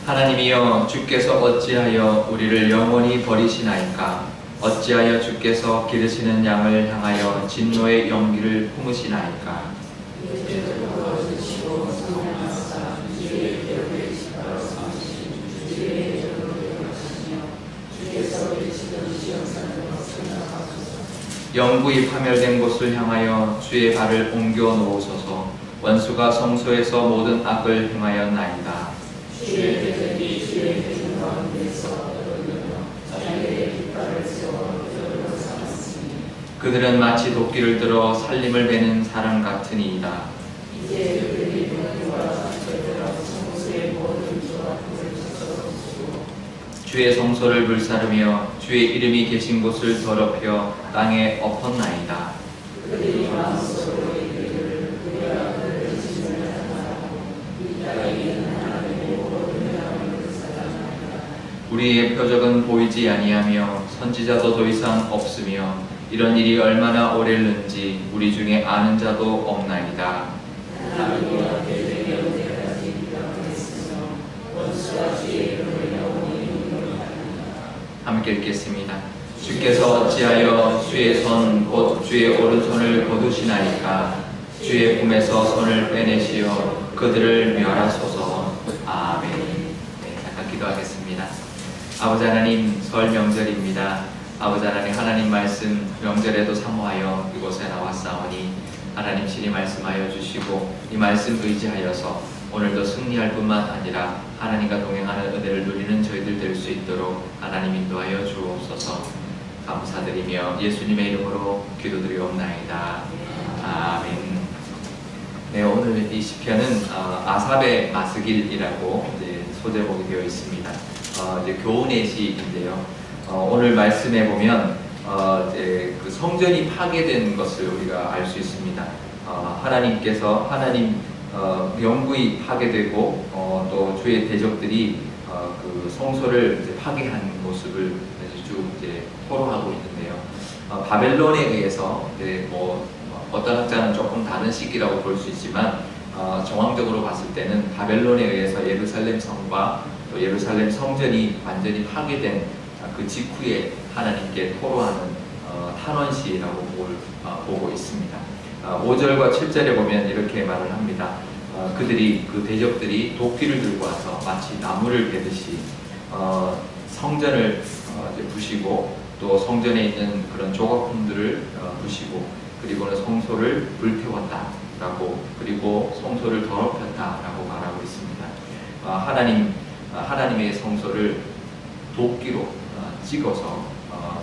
하나님이여, 주께서 어찌하여 우리를 영원히 버리시나이까? 어찌하여 주께서 기르시는 양을 향하여 진노의 연기를 품으시나이까? 영구히 파멸된 곳을 향하여 주의 발을 옮겨 놓으소서. 원수가 성소에서 모든 악을 행하였나이다. 그들은 마치 도끼를 들어 살림을 베는 사람 같으니이다. 주의 성소를 불사르며 주의 이름이 계신 곳을 더럽혀 땅에 엎었나이다. 우리의 표적은 보이지 아니하며 선지자도 더 이상 없으며 이런 일이 얼마나 오래는지 우리 중에 아는 자도 없나이다. 함께 읽겠습니다. 주께서 어찌하여 주의 손 곧 주의 오른손을 거두시나이까? 주의 품에서 손을 빼내시어 그들을 멸하소서. 아멘. 네, 잠깐 기도하겠습니다. 아버지 하나님, 설 명절입니다. 아버지 하나님, 하나님 말씀 명절에도 사모하여 이곳에 나왔사오니 하나님 신이 말씀하여 주시고 이 말씀 의지하여서 오늘도 승리할 뿐만 아니라 하나님과 동행하는 은혜를 누리는 저희들 될 수 있도록 하나님 인도하여 주옵소서. 감사드리며 예수님의 이름으로 기도드리옵나이다. 아멘. 네, 오늘 이 시편은 아삽의 마스길이라고 이제 소제목이 되어 있습니다. 이제 교훈의 시인데요. 오늘 말씀에 보면 이제 그 성전이 파괴된 것을 우리가 알 수 있습니다. 하나님께서 영구히 파괴되고 또 주의 대적들이 그 성소를 이제 파괴한 모습을 쭉 이제 토로하고 있는데요. 바벨론에 의해서 어떤 학자는 조금 다른 시기라고 볼 수 있지만 정황적으로 봤을 때는 바벨론에 의해서 예루살렘 성과 또 예루살렘 성전이 완전히 파괴된 그 직후에 하나님께 토로하는 탄원시라고 보고 있습니다. 5절과 7절에 보면 이렇게 말을 합니다. 그 대적들이 도끼를 들고 와서 마치 나무를 베듯이 성전을 부시고 또 성전에 있는 그런 조각품들을 부시고 그리고는 성소를 불태웠다라고 그리고 성소를 더럽혔다라고 말하고 있습니다. 하나님의 성소를 도끼로 찍어서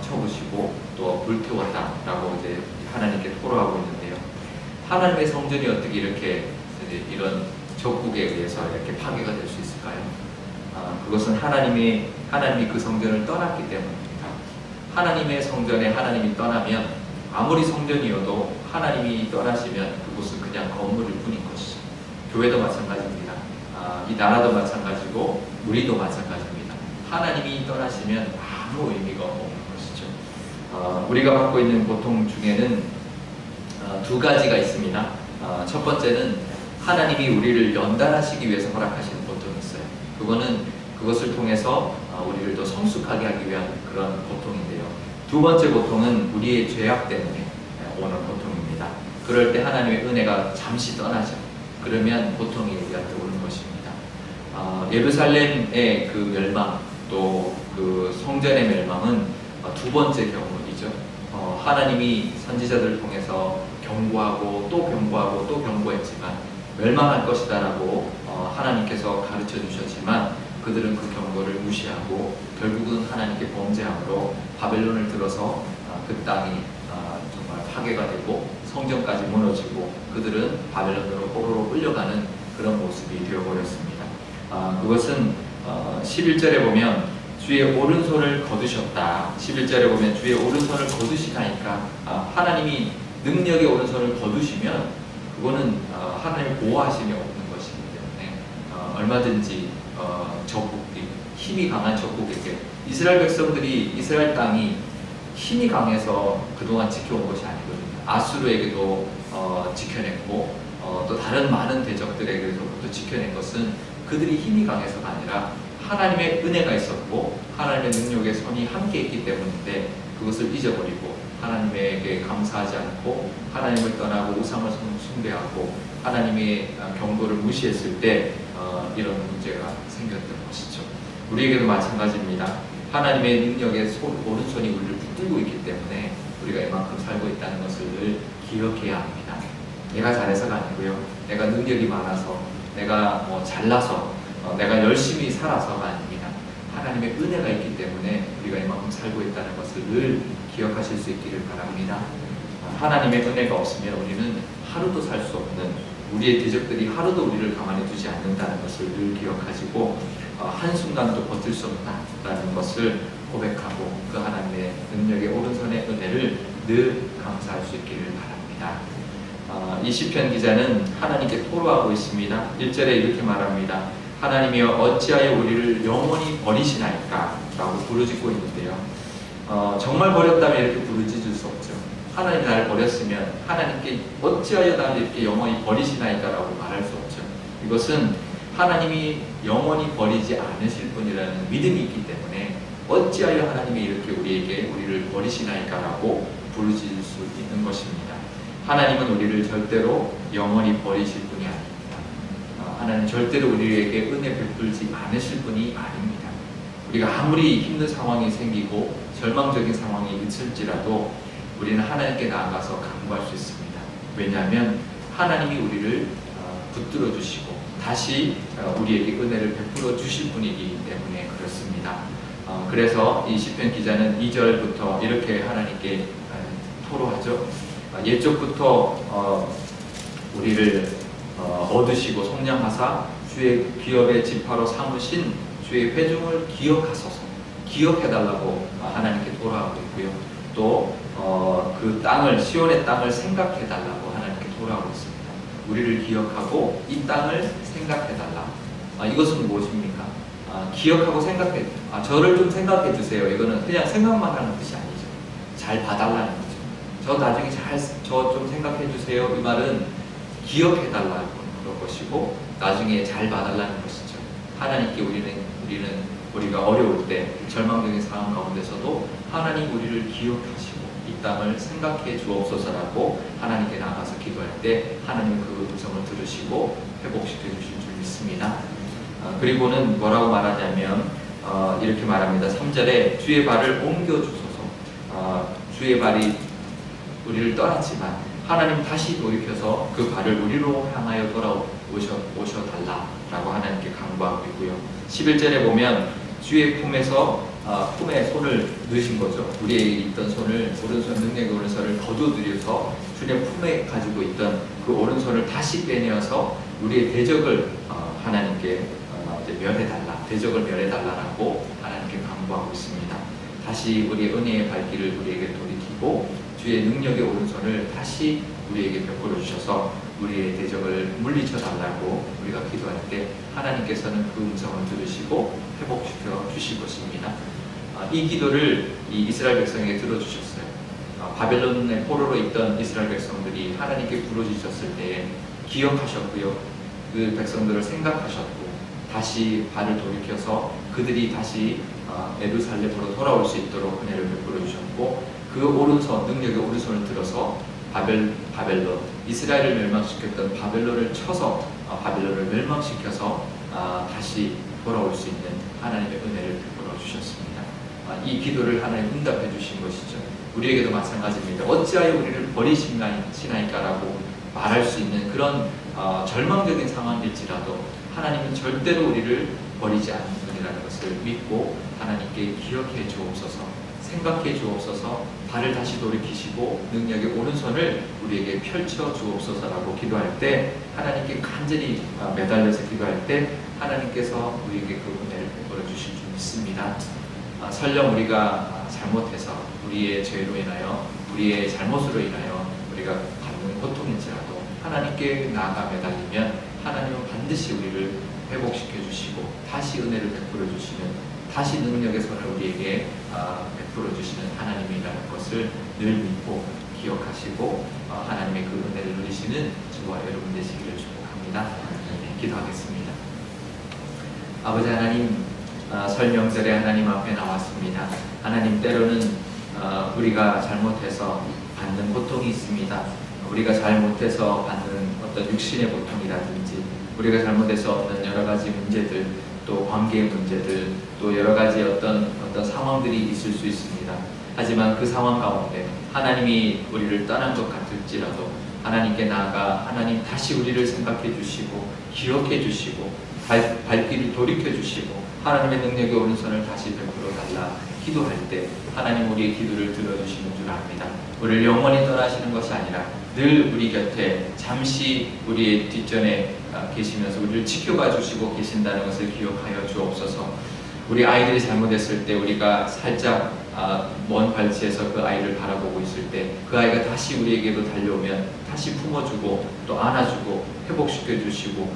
쳐부시고 또 불태웠다라고 이제 하나님께 토로하고 있는데요. 하나님의 성전이 어떻게 이렇게 이런 적국에 의해서 이렇게 파괴가 될 수 있을까요? 그것은 하나님이 그 성전을 떠났기 때문입니다. 하나님의 성전에 하나님이 떠나면 아무리 성전이어도 하나님이 떠나시면 그곳은 그냥 건물일 뿐인 것이죠. 교회도 마찬가지입니다. 이 나라도 마찬가지고 우리도 마찬가지입니다. 하나님이 떠나시면 아무 의미가 없는 것이죠. 우리가 받고 있는 고통 중에는 두 가지가 있습니다. 첫 번째는 하나님이 우리를 연단하시기 위해서 허락하시는 고통이 있어요. 그것을 통해서 우리를 더 성숙하게 하기 위한 그런 고통인데요. 두 번째 고통은 우리의 죄악 때문에 오는 고통입니다. 그럴 때 하나님의 은혜가 잠시 떠나죠. 그러면 고통이 우리한테 오는 것입니다. 예루살렘의 그 멸망 또 그 성전의 멸망은 두 번째 경우이죠. 하나님이 선지자들을 통해서 경고하고 또 경고하고 또 경고했지만 멸망할 것이다라고 하나님께서 가르쳐 주셨지만 그들은 그 경고를 무시하고 결국은 하나님께 범죄함으로 바벨론을 들어서 그 땅이 정말 파괴가 되고 성전까지 무너지고 그들은 바벨론으로 호로로 끌려가는 그런 모습이 되어버렸습니다. 그것은 11절에 보면 주의 오른손을 거두셨다. 11절에 보면 주의 오른손을 거두시나이까 하나님이 능력의 오른손을 거두시면 그거는 하나님의 보호하심이 없는 것이기 때문에 얼마든지 적국이 힘이 강한 적국에게 이스라엘 백성들이 이스라엘 땅이 힘이 강해서 그동안 지켜온 것이 아니거든요. 아수르에게도 지켜냈고 또 다른 많은 대적들에게서부터 지켜낸 것은 그들이 힘이 강해서가 아니라 하나님의 은혜가 있었고 하나님의 능력의 손이 함께 있기 때문인데 그것을 잊어버리고 하나님에게 감사하지 않고 하나님을 떠나고 우상을 숭배하고 하나님의 경고를 무시했을 때 이런 문제가 생겼던 것이죠. 우리에게도 마찬가지입니다. 하나님의 능력의 오른손이 우리를 붙들고 있기 때문에 우리가 이만큼 살고 있다는 것을 늘 기억해야 합니다. 내가 잘해서가 아니고요. 내가 능력이 많아서, 내가 잘나서, 내가 열심히 살아서가 아닙니다. 하나님의 은혜가 있기 때문에 우리가 이만큼 살고 있다는 것을 늘 기억하실 수 있기를 바랍니다. 하나님의 은혜가 없으면 우리는 하루도 살 수 없는, 우리의 대적들이 하루도 우리를 가만히 두지 않는다는 것을 늘 기억하시고 한순간도 버틸 수 없다는 것을 고백하고 그 하나님의 능력의 오른손의 은혜를 늘 감사할 수 있기를 바랍니다. 이 시편 기자는 하나님께 토로하고 있습니다. 1절에 이렇게 말합니다. 하나님이여 어찌하여 우리를 영원히 버리시나이까? 라고 부르짖고 있는데요. 정말 버렸다면 이렇게 부르짖을 수 없죠. 하나님이 나를 버렸으면 하나님께 어찌하여 나를 이렇게 영원히 버리시나이까? 라고 말할 수 없죠. 이것은 하나님이 영원히 버리지 않으실 분이라는 믿음이 있기 때문에 어찌하여 하나님이 이렇게 우리를 버리시나이까? 라고 부르짖을 수 있는 것입니다. 하나님은 우리를 절대로 영원히 버리실 분이 아닙니다. 하나님 절대로 우리에게 은혜 베풀지 않으실 분이 아닙니다. 우리가 아무리 힘든 상황이 생기고 절망적인 상황이 있을지라도 우리는 하나님께 나아가서 간구할 수 있습니다. 왜냐하면 하나님이 우리를 붙들어 주시고 다시 우리에게 은혜를 베풀어 주실 분이기 때문에 그렇습니다. 그래서 이 시편 기자는 2절부터 이렇게 하나님께 토로하죠. 옛적부터 우리를 얻으시고 속량하사 주의 기업의 지파로 삼으신 주의 회중을 기억하소서, 기억해달라고 하나님께 토로하고 있고요. 또 그 땅을, 시온의 땅을 생각해달라고 하나님께 토로하고 있습니다. 우리를 기억하고 이 땅을 생각해달라. 이것은 무엇입니까? 기억하고 저를 좀 생각해 주세요. 이거는 그냥 생각만 하는 뜻이 아니죠. 잘 봐달라는 거죠. 저 나중에 저 좀 생각해 주세요. 이 말은 기억해 달라는 그런 것이고 나중에 잘 봐달라는 것이죠. 하나님께 우리가 어려울 때 절망적인 상황 가운데서도 하나님 우리를 기억하시고 이 땅을 생각해 주옵소서라고 하나님께 나가서 기도할 때 하나님은 그 음성을 들으시고 회복시켜 주실 줄 믿습니다. 그리고는 뭐라고 말하냐면 이렇게 말합니다. 3절에 주의 발을 옮겨 주소서. 주의 발이 우리를 떠났지만 하나님 다시 돌이켜서 그 발을 우리로 향하여 오셔달라라고 하나님께 간구하고 있고요. 11절에 보면 주의 품에 손을 넣으신 거죠. 우리에게 있던 손을, 오른손, 능력의 오른손을 거두들여서 주의 품에 가지고 있던 그 오른손을 다시 빼내어서 우리의 대적을 하나님께 대적을 멸해달라고 하나님께 간구하고 있습니다. 다시 우리의 은혜의 발길을 우리에게 돌이키고 주의 능력의 오른손을 다시 우리에게 베풀어 주셔서 우리의 대적을 물리쳐 달라고 우리가 기도할 때 하나님께서는 그 음성을 들으시고 회복시켜 주실 것입니다. 이 기도를 이 이스라엘 백성에게 들어주셨어요. 바벨론의 포로로 있던 이스라엘 백성들이 하나님께 부르짖었을 때에 기억하셨고요. 그 백성들을 생각하셨고 다시 발을 돌이켜서 그들이 다시 예루살렘으로 돌아올 수 있도록 은혜를 베풀어 주셨고 그 오른손, 능력의 오른손을 들어서 바벨론, 이스라엘을 멸망시켰던 바벨론을 쳐서 바벨론을 멸망시켜서 다시 돌아올 수 있는 하나님의 은혜를 베풀어 주셨습니다. 이 기도를 하나님 응답해 주신 것이죠. 우리에게도 마찬가지입니다. 어찌하여 우리를 버리시나이까라고 말할 수 있는 그런 절망적인 상황일지라도 하나님은 절대로 우리를 버리지 않는 분이라는 것을 믿고 하나님께 기억해 주옵소서, 생각해 주옵소서, 발을 다시 돌이키시고 능력의 오른손을 우리에게 펼쳐 주옵소서라고 기도할 때 하나님께 간절히 매달려서 기도할 때 하나님께서 우리에게 그 은혜를 베풀어 주실 줄 믿습니다. 설령 우리가 잘못해서 우리의 죄로 인하여 우리의 잘못으로 인하여 우리가 받는 고통일지라도 하나님께 나아가 매달리면 하나님은 반드시 우리를 회복시켜 주시고 다시 은혜를 베풀어 주시는, 다시 능력의 손을 우리에게 베풀어 주시는 하나님이라는 것을 늘 믿고 기억하시고 하나님의 그 은혜를 누리시는 저와 여러분 되시기를 축복합니다. 네, 기도하겠습니다. 아버지 하나님, 설 명절에 하나님 앞에 나왔습니다. 하나님, 때로는 우리가 잘못해서 받는 고통이 있습니다. 우리가 잘못해서 받는 어떤 육신의 고통이라든지, 우리가 잘못해서 얻는 여러 가지 문제들, 또 관계의 문제들, 또 여러 가지 어떤 상황들이 있을 수 있습니다. 하지만 그 상황 가운데 하나님이 우리를 떠난 것 같을지라도 하나님께 나아가 하나님 다시 우리를 생각해 주시고 기억해 주시고 발길을 돌이켜 주시고 하나님의 능력의 오른손을 다시 베풀어 달라 기도할 때 하나님 우리의 기도를 들어주시는 줄 압니다. 우리를 영원히 떠나시는 것이 아니라 늘 우리 곁에 잠시 우리의 뒷전에 계시면서 우리를 지켜봐 주시고 계신다는 것을 기억하여 주옵소서. 우리 아이들이 잘못했을 때 우리가 살짝 먼 발치에서 그 아이를 바라보고 있을 때 그 아이가 다시 우리에게로 달려오면 다시 품어주고 또 안아주고 회복시켜 주시고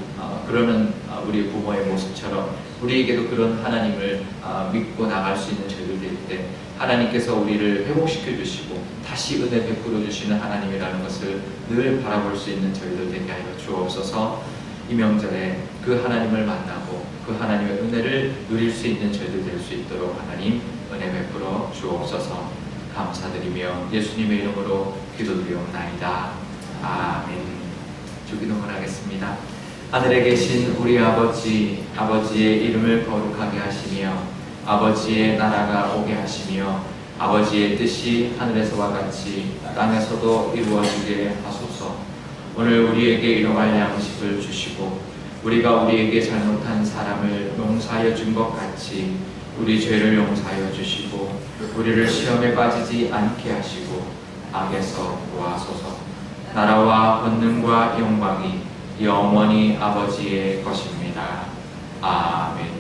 그러는 우리 부모의 모습처럼 우리에게도 그런 하나님을 믿고 나갈 수 있는 저희들 될 때 하나님께서 우리를 회복시켜 주시고 다시 은혜 베풀어 주시는 하나님이라는 것을 늘 바라볼 수 있는 저희들 되게 하여 주옵소서. 이 명절에 그 하나님을 만나고 그 하나님의 은혜를 누릴 수 있는 저희들 될 수 있도록 하나님 은혜 베풀어 주옵소서. 감사드리며 예수님의 이름으로 기도드리옵나이다. 아멘. 주기도문 하겠습니다. 하늘에 계신 우리 아버지, 아버지의 이름을 거룩하게 하시며 아버지의 나라가 오게 하시며 아버지의 뜻이 하늘에서와 같이 땅에서도 이루어지게 하소서. 오늘 우리에게 일용할 양식을 주시고 우리가 우리에게 잘못한 사람을 용서하여 준 것 같이 우리 죄를 용서하여 주시고 우리를 시험에 빠지지 않게 하시고 악에서 구하소서. 나라와 권능과 영광이 영원히 아버지의 것입니다. 아멘.